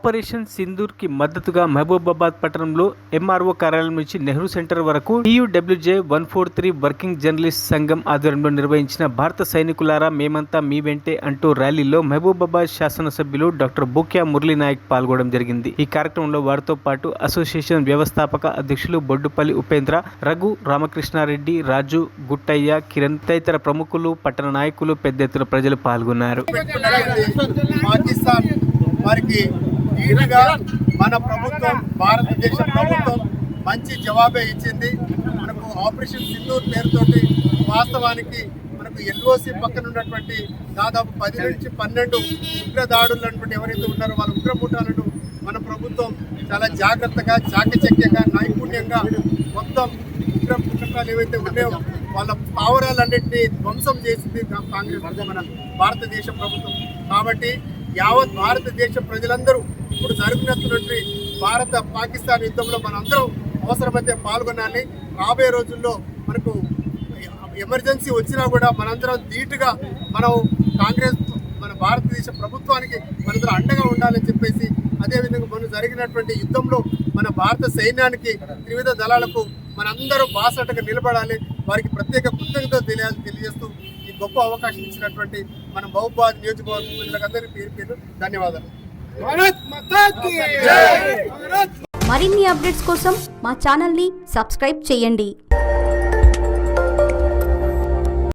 Operation Sindoor కి మద్దతుగా మహబూబాబాద్ పట్టణంలో ఎంఆర్ఓ కార్యాలయం నుంచి నెహ్రూ సెంటర్ వరకు TUWJ 143 వర్కింగ్ జర్నలిస్ట్ సంఘం ఆధ్వర్యంలో నిర్వహించిన భారత సైనికులారా మేమంతా మీ వెంటే అంటూ ర్యాలీలో మహబూబాబాద్ శాసనసభ్యులు డాక్టర్ బూక్యా మురళీనాయక్ పాల్గొనడం జరిగింది. ఈ కార్యక్రమంలో వారితో పాటు అసోసియేషన్ వ్యవస్థాపక అధ్యక్షులు బొడ్డుపల్లి ఉపేంద్ర, రఘు, రామకృష్ణారెడ్డి, రాజు, గుట్టయ్య, కిరణ్ తదితర ప్రముఖులు, పట్టణ నాయకులు, పెద్ద ఎత్తున ప్రజలు పాల్గొన్నారు. వారికి ఈడుగా మన ప్రభుత్వం, భారతదేశ ప్రభుత్వం మంచి జవాబే ఇచ్చింది. మనకు ఆపరేషన్ సింధూర్ పేరుతోటి వాస్తవానికి మనకు LOC పక్కన ఉన్నటువంటి దాదాపు 10 నుంచి 12 ఉగ్రదాడులు ఎవరైతే ఉన్నారో వాళ్ళ ఉగ్రముఠాలను మన ప్రభుత్వం చాలా జాగ్రత్తగా, చాకచక్యంగా, నైపుణ్యంగా మొత్తం ఉగ్రముఠాలు ఏవైతే ఉన్నాయో వాళ్ళ పావురాలన్నింటినీ ధ్వంసం చేసింది కాంగ్రెస్ మన భారతదేశ ప్రభుత్వం. కాబట్టి యావత్ భారతదేశ ప్రజలందరూ ఇప్పుడు జరుగుతున్నటువంటి భారత పాకిస్తాన్ యుద్ధంలో మనందరం అవసరమైతే పాల్గొనాలి. రాబోయే రోజుల్లో మనకు ఎమర్జెన్సీ వచ్చినా కూడా మనందరం ధీటుగా మనం కాంగ్రెస్ మన భారతదేశ ప్రభుత్వానికి మనందరం అండగా ఉండాలని చెప్పేసి, అదేవిధంగా మనం జరిగినటువంటి యుద్ధంలో మన భారత సైన్యానికి, త్రివిధ దళాలకు మనందరూ బాసటగా నిలబడాలి. వారికి ప్రత్యేక కృతజ్ఞతలు తెలియజేస్తూ ఈ గొప్ప అవకాశం ఇచ్చినటువంటి మన మహబూబాబాద్ నియోజకవర్గ ప్రజలందరికీ పేరు పేరు ధన్యవాదాలు. మరిన్ని అప్డేట్స్ కోసం మా ఛానల్ని సబ్స్క్రైబ్ చేయండి.